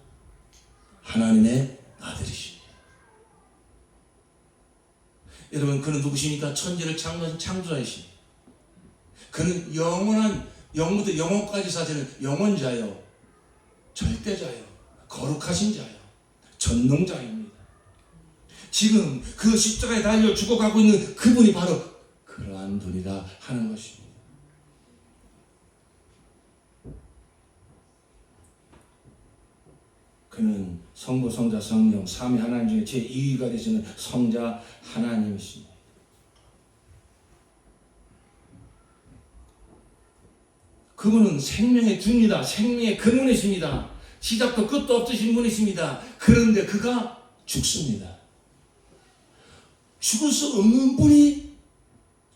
하나님의 아들이십니다. 여러분, 그는 누구십니까? 천지를 창조하신 창조자이십니다. 그는 영원한 영부터 영원까지 사시는 영원자요, 절대자요, 거룩하신 자요, 전능자입니다. 지금 그 십자가에 달려 죽어가고 있는 그분이 바로 그러한 분이라 하는 것입니다. 그는 성부, 성자, 성령, 삼위 하나님 중에 제2위가 되시는 성자 하나님이십니다. 그분은 생명의 주입니다. 생명의 근원이십니다. 시작도 끝도 없으신 분이십니다. 그런데 그가 죽습니다. 죽을 수 없는 분이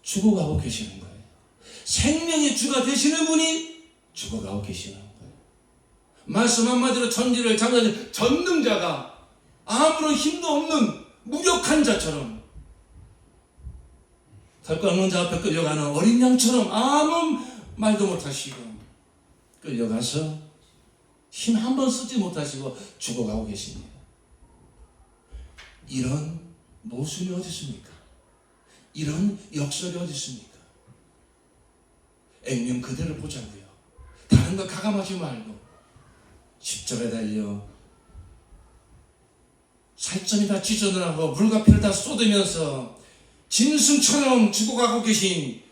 죽어가고 계시는 거예요. 생명의 주가 되시는 분이 죽어가고 계시는 거예요. 말씀 한마디로 천지를 창조하신 전능자가 아무런 힘도 없는 무력한 자처럼, 털 거 없는 자 앞에 끌려가는 어린 양처럼 아무 말도 못하시고 끌려가서 힘 한 번 쓰지 못하시고 죽어가고 계십니다. 이런 모순이 어디 있습니까? 이런 역설이 어디 있습니까? 액면 그대로 보자고요. 다른 거 가감하지 말고 십자가에 달려 살점이 다 찢어나고 물과 피를 다 쏟으면서 짐승처럼 죽어가고 계신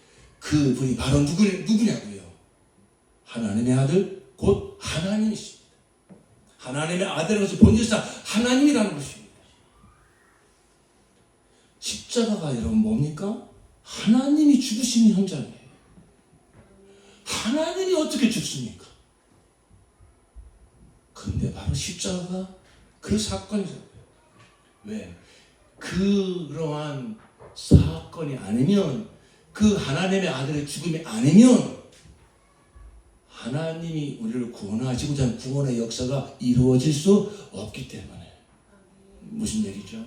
그분이 바로 누구냐고요? 하나님의 아들, 곧 하나님이십니다. 하나님의 아들로서 본질상 하나님이라는 것입니다. 십자가가 여러분 뭡니까? 하나님이 죽으시는 현장이에요. 하나님이 어떻게 죽습니까? 근데 바로 십자가가 그 사건이잖아요. 왜? 그러한 사건이 아니면, 그 하나님의 아들의 죽음이 아니면 하나님이 우리를 구원하시고자 하는 구원의 역사가 이루어질 수 없기 때문에. 무슨 얘기죠?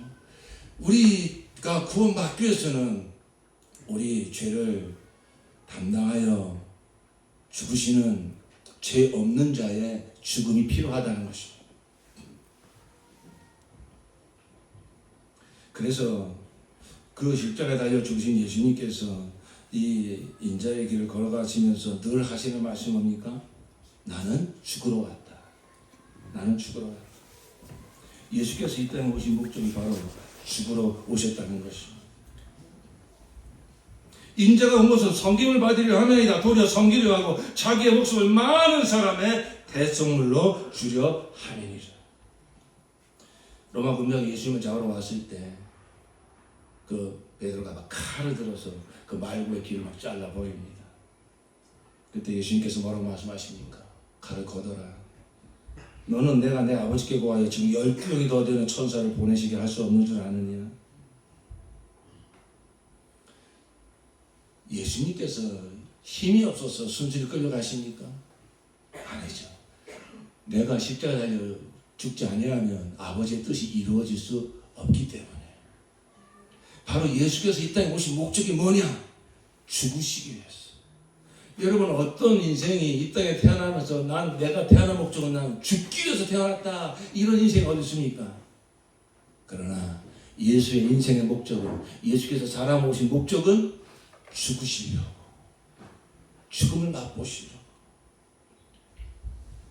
우리가 구원받기 위해서는 우리 죄를 담당하여 죽으시는 죄 없는 자의 죽음이 필요하다는 것입니다. 그래서 그 십자가에 달려 죽으신 예수님께서 이 인자의 길을 걸어가시면서 늘 하시는 말씀이 뭡니까? 나는 죽으러 왔다. 나는 죽으러 왔다. 예수께서 이 땅에 오신 목적이 바로 죽으러 오셨다는 것입니다. 인자가 온 것은 섬김을 받으려 함이니이다. 도리어 섬기려 하고 자기의 목숨을 많은 사람의 대속물로 주려 함이니라. 로마 군병이 예수님을 잡으러 왔을 때 그 베드로가 막 칼을 들어서 그 말구의 귀를 막 잘라버립니다. 그때 예수님께서 뭐라고 말씀하십니까? 칼을 걷어라. 너는 내가 내 아버지께 구하여 지금 12명이 더 되는 천사를 보내시게 할 수 없는 줄 아느냐? 예수님께서 힘이 없어서 순순히 끌려가십니까? 아니죠. 내가 십자가에 달려 죽지 아니하면 아버지의 뜻이 이루어질 수 없기 때문에. 바로 예수께서 이 땅에 오신 목적이 뭐냐? 죽으시기 위해서. 여러분, 어떤 인생이 이 땅에 태어나면서 내가 태어난 목적은 난 죽기 위해서 태어났다, 이런 인생이 어디 있습니까? 그러나 예수의 인생의 목적은, 예수께서 사람 오신 목적은 죽으시려고, 죽음을 맛보시려고.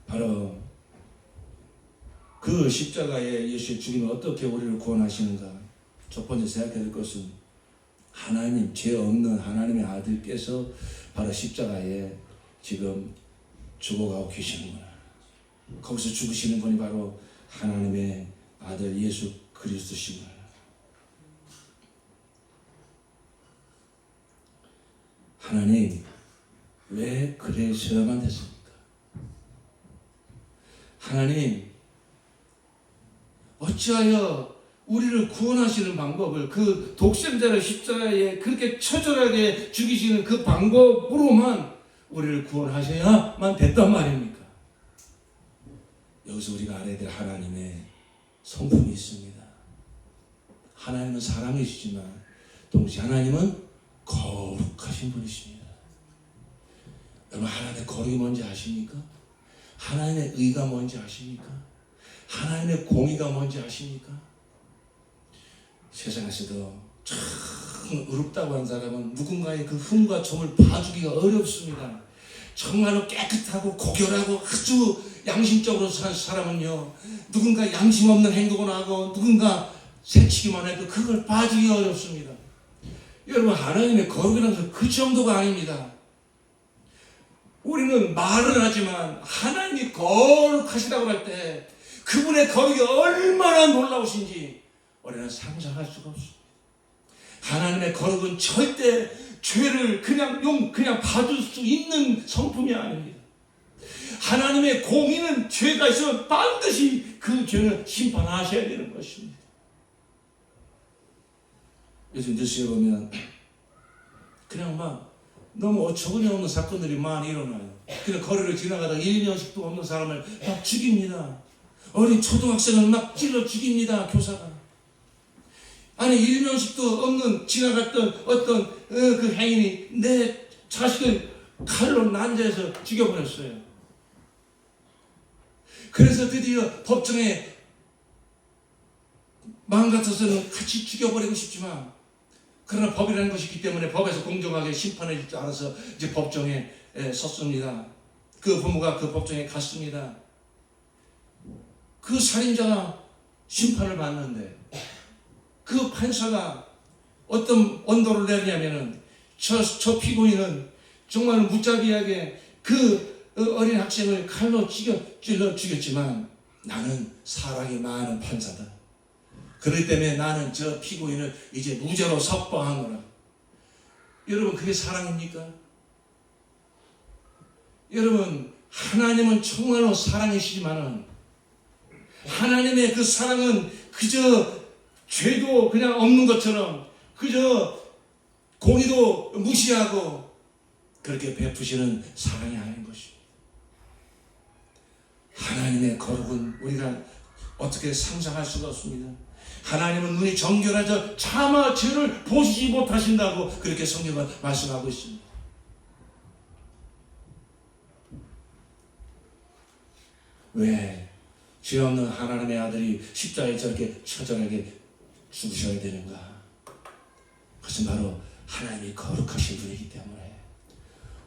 바로 그 십자가의 예수의 죽음이 어떻게 우리를 구원하시는가? 첫 번째 생각해야 될 것은 하나님, 죄 없는 하나님의 아들께서 바로 십자가에 지금 죽어가고 계시는구나. 거기서 죽으시는 분이 바로 하나님의 아들 예수 그리스도시구나. 하나님, 왜 그래서야만 됐습니까? 하나님, 어찌하여 우리를 구원하시는 방법을, 그 독생자를 십자가에 그렇게 처절하게 죽이시는 그 방법으로만 우리를 구원하셔야만 됐단 말입니까? 여기서 우리가 알아야 될 하나님의 성품이 있습니다. 하나님은 사랑이시지만 동시에 하나님은 거룩하신 분이십니다. 여러분, 하나님의 거룩이 뭔지 아십니까? 하나님의 의가 뭔지 아십니까? 하나님의 공의가 뭔지 아십니까? 세상에서도 참 어렵다고 하는 사람은 누군가의 그 흠과 점을 봐주기가 어렵습니다. 정말로 깨끗하고 고결하고 아주 양심적으로 산 사람은요, 누군가 양심 없는 행동을 하고 누군가 새치기만 해도 그걸 봐주기가 어렵습니다. 여러분, 하나님의 거룩이라는 것은 그 정도가 아닙니다. 우리는 말을 하지만 하나님이 거룩하시다고 할 때 그분의 거룩이 얼마나 놀라우신지 우리는 상상할 수가 없습니다. 하나님의 거룩은 절대 죄를 그냥 봐줄 수 있는 성품이 아닙니다. 하나님의 공의는 죄가 있으면 반드시 그 죄는 심판하셔야 되는 것입니다. 요즘 뉴스에 보면 그냥 막 너무 어처구니없는 사건들이 많이 일어나요. 그냥 거리를 지나가다가 1년씩도 없는 사람을 막 죽입니다. 어린 초등학생을 막 찔러 죽입니다. 교사가. 아니 1년씩도 없는 지나갔던 어떤 그 행인이 내 자식을 칼로 난자해서 죽여버렸어요. 그래서 드디어 법정에 마음 같아서는 같이 죽여버리고 싶지만, 그러나 법이라는 것이 있기 때문에 법에서 공정하게 심판해 줄 줄 알아서 이제 법정에 섰습니다. 그 부모가 그 법정에 갔습니다. 그 살인자가 심판을 받는데 그 판사가 어떤 언도를 내냐면은 저 피고인은 정말 무자비하게 그 어린 학생을 칼로 찔러 죽였지만 나는 사랑이 많은 판사다. 그렇기 때문에 나는 저 피고인을 이제 무죄로 석방하노라. 여러분, 그게 사랑입니까? 여러분, 하나님은 정말로 사랑이시지만은 하나님의 그 사랑은 그저 죄도 그냥 없는 것처럼 그저 공의도 무시하고 그렇게 베푸시는 사랑이 아닌 것입니다. 하나님의 거룩은 우리가 어떻게 상상할 수가 없습니다. 하나님은 눈이 정결하여 차마 죄를 보시지 못하신다고 그렇게 성경은 말씀하고 있습니다. 왜 죄 없는 하나님의 아들이 십자가에 저렇게 처절하게 죽으셔야 되는가? 그것은 바로 하나님이 거룩하신 분이기 때문에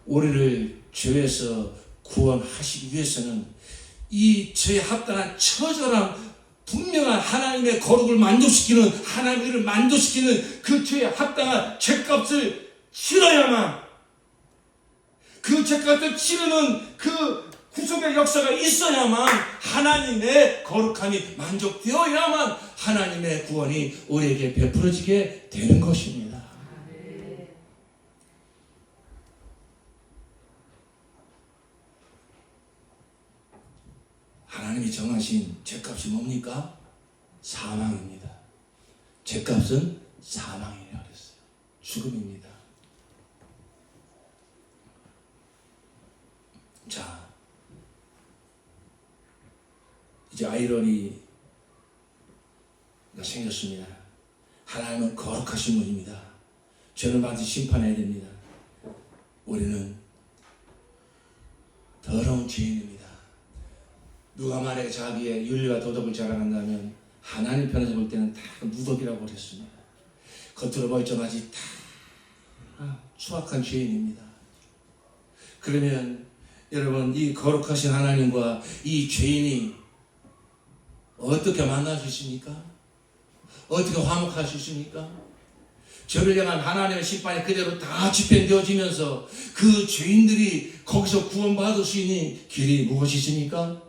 우리를 죄에서 구원하시기 위해서는 이 죄에 합당한 처절한 분명한 하나님의 거룩을 만족시키는, 하나님을 만족시키는 그 죄에 합당한 죄값을 치러야만, 그 죄값을 치르는 그 구속의 역사가 있어야만 하나님의 거룩함이 만족되어야만 하나님의 구원이 우리에게 베풀어지게 되는 것입니다. 하나님이 정하신 죄값이 뭡니까? 사망입니다. 죄값은 사망이라고 그랬어요. 죽음입니다. 자, 이제 아이러니가 생겼습니다. 하나님은 거룩하신 분입니다. 죄를 반드시 심판해야 됩니다. 우리는 더러운 죄인입니다. 누가 만약에 자기의 윤리와 도덕을 자랑한다면 하나님 편에서 볼 때는 다 누덕이라고 그랬습니다. 겉으로 멀쩡하지 다 추악한 죄인입니다. 그러면 여러분, 이 거룩하신 하나님과 이 죄인이 어떻게 만날 수 있습니까? 어떻게 화목할 수 있습니까? 저를 향한 하나님의 심판이 그대로 다 집행되어지면서 그 죄인들이 거기서 구원받을 수 있는 길이 무엇이 있습니까?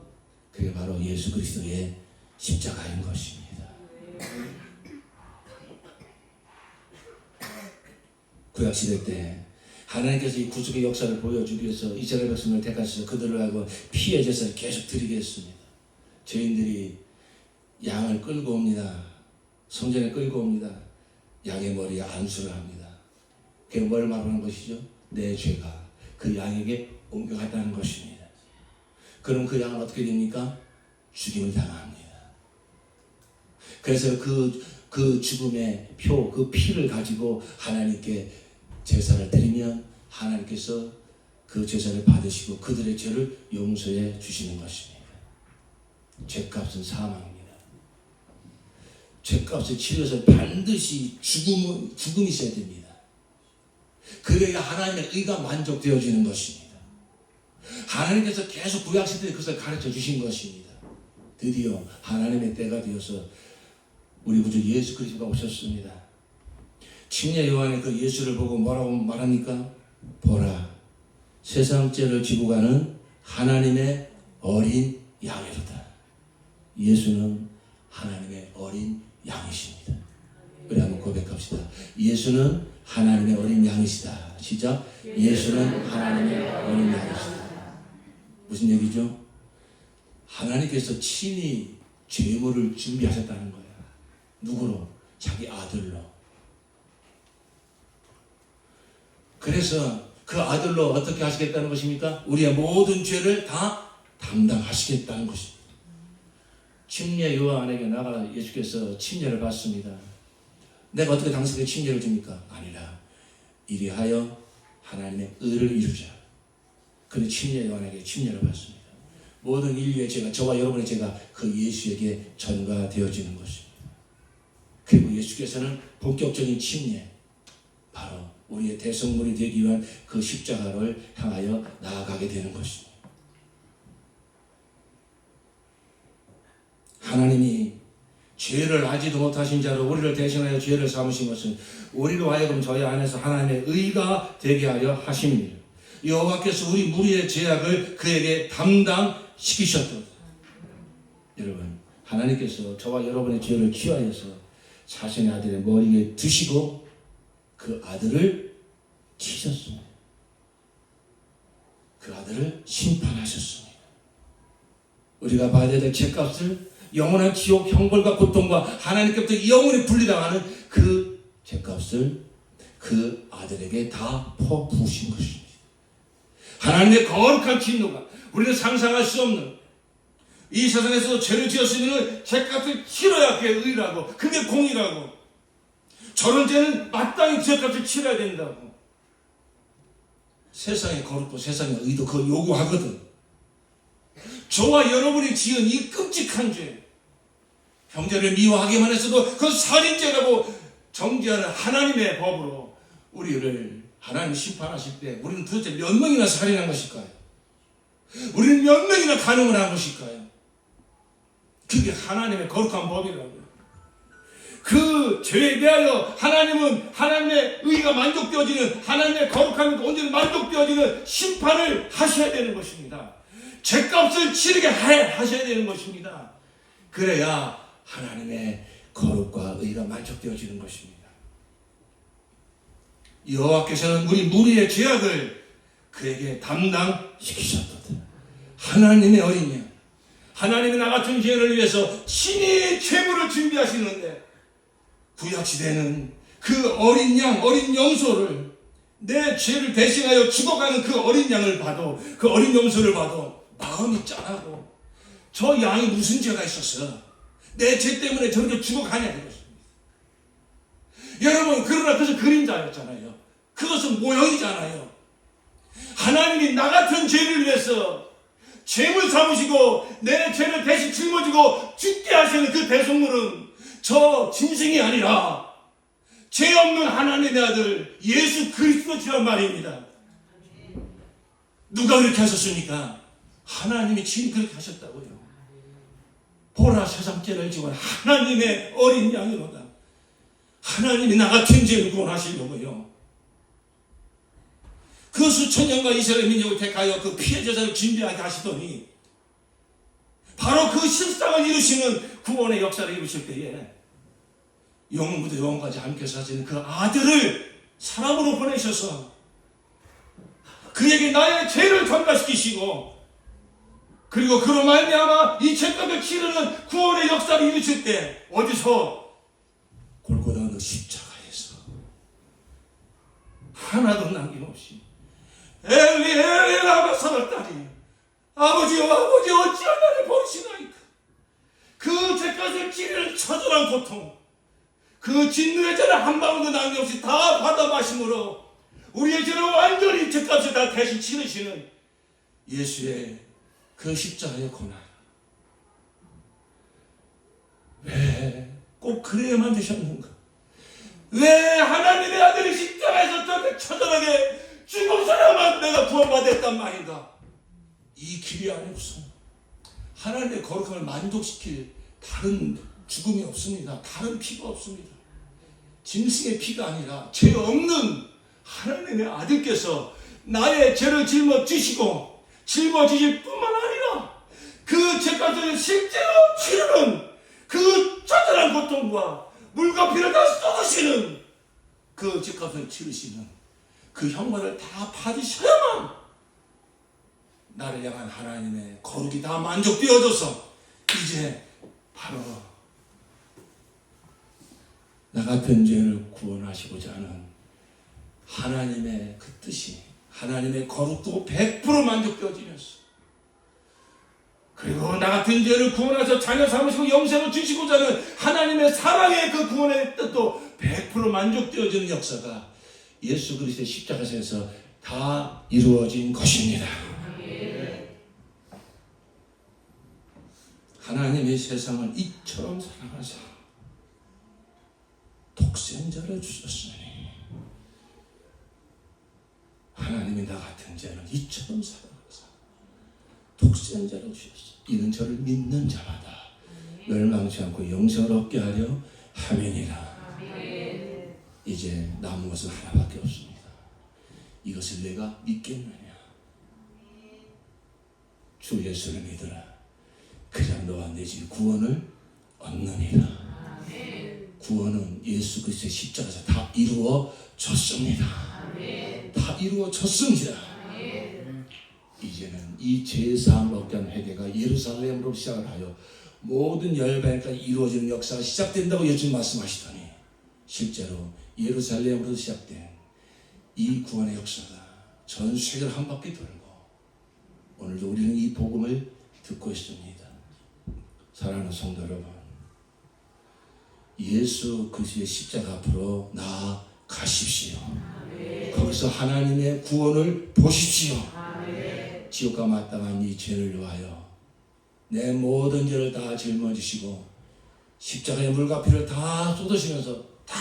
그게 바로 예수 그리스도의 십자가인 것입니다. 구약시대 때 하나님께서 이 구속의 역사를 보여주기 위해서 이스라엘 백성을 택하셔서 그들을 하고 피의 제사를 계속 드리게 했습니다. 죄인들이 양을 끌고 옵니다. 성전에 끌고 옵니다. 양의 머리에 안수를 합니다. 그게 뭘 말하는 것이죠? 내 죄가 그 양에게 옮겨갔다는 것입니다. 그럼 그 양은 어떻게 됩니까? 죽임을 당합니다. 그래서 그 죽음의 표, 그 피를 가지고 하나님께 제사를 드리면 하나님께서 그 제사를 받으시고 그들의 죄를 용서해 주시는 것입니다. 죄값은 사망입니다. 죄값을 치러서 반드시 죽음이 있어야 됩니다. 그래야 하나님의 의가 만족되어지는 것입니다. 하나님께서 계속 구약시대에 그것을 가르쳐 주신 것입니다. 드디어 하나님의 때가 되어서 우리 구주 예수 그리스도가 오셨습니다. 침례 요한의 그 예수를 보고 뭐라고 말합니까? 보라, 세상 죄를 지고 가는 하나님의 어린 양이로다. 예수는 하나님의 어린 양이십니다. 우리 한번 고백합시다. 예수는 하나님의 어린 양이시다. 시작. 예수는 하나님의 어린 양이시다. 무슨 얘기죠? 하나님께서 친히 죄물을 준비하셨다는 거예요. 누구로? 자기 아들로. 그래서 그 아들로 어떻게 하시겠다는 것입니까? 우리의 모든 죄를 다 담당하시겠다는 것입니다. 침례 요한에게 나가 예수께서 침례를 받습니다. 내가 어떻게 당신에게 침례를 줍니까? 아니라 이리하여 하나님의 의를 이루자. 그는 침례 요한에게 침례를 받습니다. 모든 인류의 죄가, 저와 여러분의 죄가 그 예수에게 전가되어지는 것입니다. 그리고 예수께서는 본격적인 침례, 바로 우리의 대성물이 되기 위한 그 십자가를 향하여 나아가게 되는 것입니다. 하나님이 죄를 하지도 못하신 자로 우리를 대신하여 죄를 삼으신 것은 우리로 하여금 저희 안에서 하나님의 의가 되게 하려 하심입니다. 여호와께서 우리 무리의 죄악을 그에게 담당시키셨도다. 여러분, 하나님께서 저와 여러분의 죄를 취하여서 자신의 아들의 머리에 두시고 그 아들을 치셨습니다. 그 아들을 심판하셨습니다. 우리가 받아야 될 죄값을, 영원한 지옥, 형벌과 고통과 하나님께부터 영원히 분리당하는 그 죄값을 그 아들에게 다 퍼부으신 것입니다. 하나님의 거룩한 진노가 우리는 상상할 수 없는, 이 세상에서 죄를 지었으면 죄값을 치러야 그게 의라고, 그게 공의라고, 저런 죄는 마땅히 죄값을 치러야 된다고. 세상의 거룩도 세상의 의도 그거 요구하거든. 저와 여러분이 지은 이 끔찍한 죄, 형제를 미워하기만 했어도 그 살인죄라고 정죄하는 하나님의 법으로 우리를 하나님 심판하실 때 우리는 도대체 몇 명이나 살인한 것일까요? 우리는 몇 명이나 간음을 한 것일까요? 그게 하나님의 거룩한 법이라고요. 그 죄에 대하여 하나님은 하나님의 의가 만족되어지는, 하나님의 거룩함이 온전히 만족되어지는 심판을 하셔야 되는 것입니다. 죄값을 치르게 하셔야 되는 것입니다. 그래야 하나님의 거룩과 의가 만족되어지는 것입니다. 여호와께서는 우리 무리의 죄악을 그에게 담당시키셨다. 하나님의 어린 양, 하나님이 나 같은 죄를 위해서 친히 죄물을 준비하시는데, 구약시대는 그 어린 양, 어린 염소를, 내 죄를 대신하여 죽어가는 그 어린 양을 봐도, 그 어린 염소를 봐도 마음이 짠하고, 저 양이 무슨 죄가 있었어? 내 죄 때문에 저렇게 죽어가냐 이것입니다. 여러분, 그러나 그것은 그림자였잖아요. 그것은 모형이잖아요. 하나님이 나 같은 죄를 위해서 죄물 삼으시고 내 죄를 대신 짊어지고 죽게 하시는 그 대속물은 저 짐승이 아니라 죄 없는 하나님의 아들 예수 그리스도시란 말입니다. 누가 그렇게 하셨습니까? 하나님이 친히 그렇게 하셨다고요. 보라, 세상 죄를 지고 하나님의 어린 양이로다. 하나님이 나 같은 죄를 구원하시려고요. 그 수천 년간 이스라엘 민족을 택하여 그 피해 제사를 준비하게 하시더니 바로 그 실상을 이루시는 구원의 역사를 이루실 때에 영원부터 영원까지 함께 사시는 그 아들을 사람으로 보내셔서 그에게 나의 죄를 전가시키시고 그리고 그로 말미암아 이 죄값을 치르는 구원의 역사를 이루실 때 어디서? 골고다 그 십자가에서 하나도 남김없이 엘리 엘리 라마 사박다니 아버지여 아버지 어찌하여 나를 버리시나이까. 그 죄값을 치르는 처절한 고통, 그 진노의 죄를 한 방울도 남김없이 다 받아 마심으로 우리의 죄를 완전히 죄값을 다 대신 치르시는 예수의 그 십자가의 고난. 왜 꼭 그래야만 되셨는가? 왜 하나님의 아들이 십자가에서 저렇게 처절하게 죽어서야만 내가 구원받았단 말인가? 이 길이 아니고서 하나님의 거룩함을 만족시킬 다른 죽음이 없습니다. 다른 피가 없습니다. 짐승의 피가 아니라 죄 없는 하나님의 아들께서 나의 죄를 짊어지시고 짊어지실 뿐만 아니라 그 죄값을 실제로 치르는 그 처절한 고통과 물과 피를 다 쏟으시는 그 죄값을 치르시는 그 형벌을 다 받으셔야만 나를 향한 하나님의 거룩이 다 만족되어져서 이제 바로 나 같은 죄를 구원하시고자 하는 하나님의 그 뜻이 하나님의 거룩도 100% 만족되어지면서 그리고 나 같은 죄를 구원하셔 자녀 삼으시고 영생을 주시고자 하는 하나님의 사랑의 그 구원의 뜻도 100% 만족되어지는 역사가 예수 그리스도의 십자가에서 다 이루어진 것입니다. 하나님의 세상을 이처럼 사랑하사 독생자를 주셨으니 하나님이 나 같은 자는 이처럼 사랑하사 독생자를 주셨으니 이는 저를 믿는 자마다 멸망치 않고 영생을 얻게 하려 함이니라. 이제 남은 것은 하나밖에 없습니다. 이것을 내가 믿겠느냐? 주 예수를 믿으라. 그냥 너와 내 집 구원을 얻느니라. 구원은 예수 그리스도의 십자가에서 다 이루어졌습니다. 다 이루어졌습니다. 이제는 이 죄사함을 얻게 하는 회개가 예루살렘으로 시작을 하여 모든 열방까지 이루어지는 역사가 시작된다고 예수님 말씀하시더니 실제로 예루살렘으로 시작된 이 구원의 역사가 전 세계를 한 바퀴 돌고 오늘도 우리는 이 복음을 듣고 있습니다. 사랑하는 성도 여러분, 예수 그리스도의 십자가 앞으로 나아가십시오. 거기서 하나님의 구원을 보십시오. 지옥과 마땅한 이 죄를 위하여 내 모든 죄를 다 짊어지시고 십자가의 물과 피를 다 쏟으시면서 다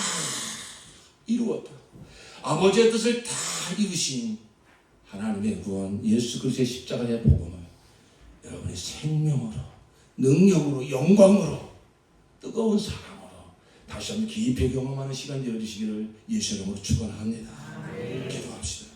이루었다. 아버지의 뜻을 다 이루신 하나님의 구원 예수 그리스도의 십자가의 복음을 여러분의 생명으로 능력으로 영광으로 뜨거운 사랑으로 다시 한번 깊이 경험하는 시간 되어주시기를 예수 이름으로 축원합니다. 기도합시다.